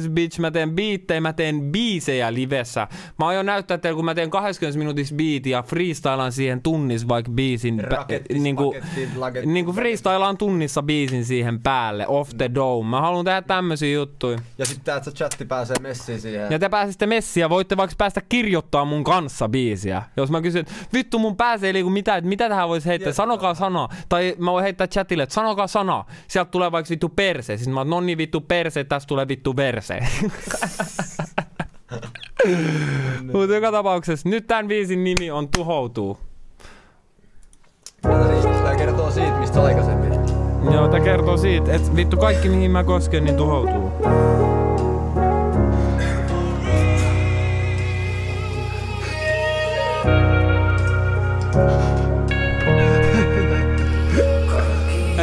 Bitch, mä teen biittejä, mä teen biisejä livessä. Mä aion näyttää teille, kun mä teen 20 minuutissa biitin ja freestylaan siihen tunnis vaikka biisin. Niinku freestylaan tunnissa biisin siihen päälle, off the dome. Mä haluan tehdä tämmösiä juttuja. Ja sit tää, että chatti pääsee messiin siihen. Ja te pääsette messiin ja voitte vaikka päästä kirjoittaa mun kanssa biisiä. Jos mä kysyn, vittu mun pääsee liiku mitä tähän vois heittää, sanokaa sana. Tai mä voin heittää chatille, että sanokaa sana. Sieltä tulee vaikka vittu perse. Siis mä oon nonni vittu perse, tästä tulee vittu verse. Mutta joka tapauksessa nyt tän biisin nimi on Tuhoutuu. Tää kertoo siitä, mistä aikaisemmin. Joo, tää kertoo siitä, että vittu kaikki mihin mä kosken niin tuhoutuu.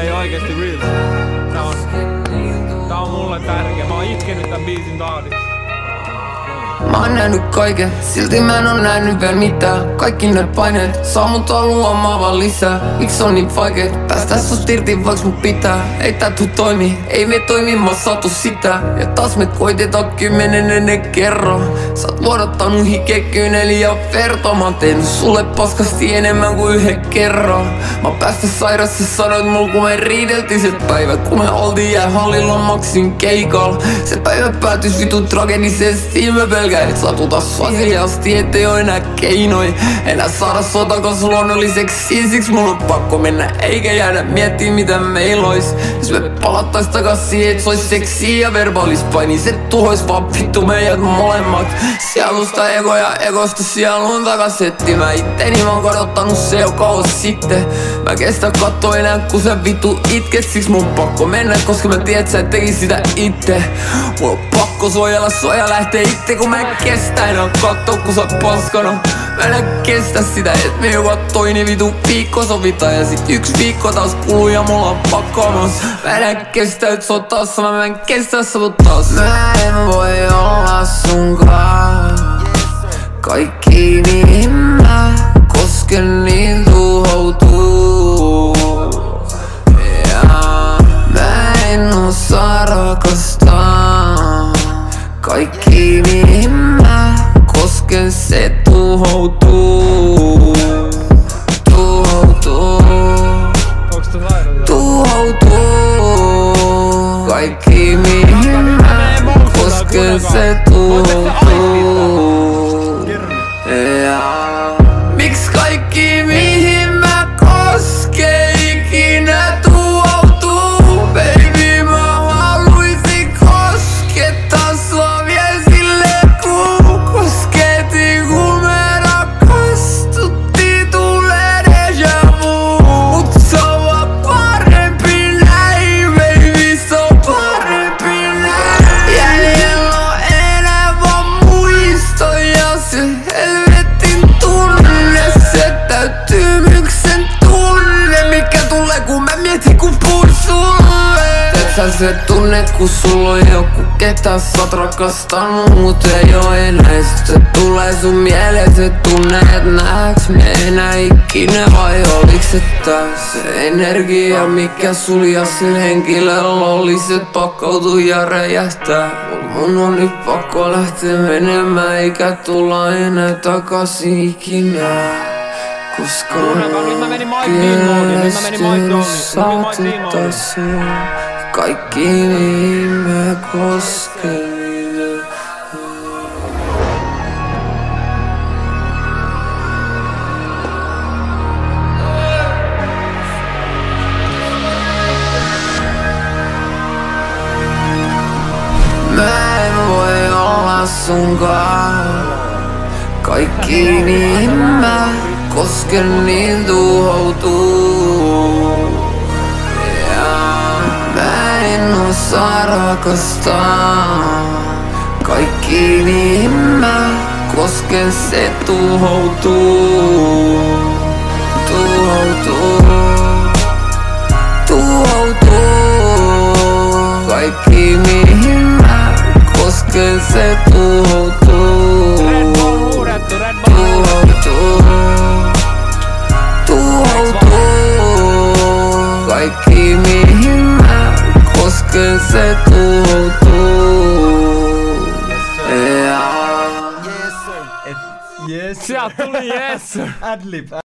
Ei oikeesti real. Tää on mulle tärkeä. Mä oon itkenyt tän biisin taadissa. Mä oon nähnyt kaiken, silti mä en oo nähnyt vielä mitään. Kaikki ne paineet saa mut haluamaan vaan lisää. Miks on niin vaikeet päästä susta irti vaiks mut pitää? Ei tää tuu toimi, ei me toimi, mä saatu sitä. Ja taas me koitetaan 10. kerran. Sä oot vuodattanut hikekyyneli ja verta. Mä oon tehnyt sulle paskasti enemmän kuin yhden kerran. Mä oon päästä sairas, sä sanoit mul kun me riideltiin. Se päivä kun me oltiin jäähallilla maksin keikalla. Se päivä päätys vitu tragedisesti. Mä pelkään et satuta sua hiljasti, ettei oo enää keinoi. Enää saada sua takas luonnolliseksi. Siksi mulla on pakko mennä eikä jäädä miettii mitä meil ois. Jos me palattais takas siihen et sois seksiä ja verbaalispaini. Se tuhois vaan vittu meidät molemmat. Sielusta ego ja egosta sielun takas etsimä itteni. Mä oon kadottanut se jo kauas sitten. Mä kestä katsoa enää kun sä vittu itket. Siksi mun pakko mennä koska mä tiedät sä et tekis sitä itse. Mulla on pakko suojella sua ja lähtee itse kun mä en kestä enää kattoo kun sä oot paskana. Mä en kestä sitä et me joka toinen vitu viikko sovitaan. Ja sit 1 viikko taas kuluu ja mulla on pakkaamassa. Mä en kestä et sä oot taas sama, mä en kestä sä oot taas. Mä en voi olla sunkaan. Kaikki mihin mä kosken niin tuhoutuu. Ja mä en osaa rakastaa. Kaikki mihin mä kosken se tuhoutuu. Tuhoutuu. Tuhoutuu. Kaikki mihin mä kosken se tuhoutuu. Yeah. Miks kaikki mihin mä kosken ikinä tuhoutuu? Baby mä haluisin koskettaa sua vielä silleen kun kosketin kun me rakastuttiin tulee déjà vu. Mut se on vaan parempi näin baby se on parempi näin. Jäljellä on enää vaan muistoja se helvetin tunne. Se täyttymyksen tunne mikä tulee kun mä mietin kun puhun sulle. Tiedät sä se tunne kun sulla on joku ketä sä oot rakastanut mut ei oo enää. Sit se tulee sun mieleen se tunne et näeks me enää ikinä vai oliks se taas se energia mikä sul ja sillä henkilöllä oli se pakkautuu ja räjähtää. Mun on nyt pakko lähteä menemään eikä tulla enää takasin ikinä. Koska kielestynyt saattaa sua. Kaikki mihin mä kosken. Mä en voi olla sunkaan. Kaikki mihin mä kosken niin tuhoutuu. Ja mä en osaa rakastaa. Kaikki mihin mä kosken se tuhoutuu. Tuhoutuu. Tuhoutuu. Kaikki mihin mä kosken se tuhoutuu. Tuhoutuu. Tuhoutuu. Kaikki mihin mä kosken se tuhoutuu. Yes. Sieltä tuli yes. Adlib.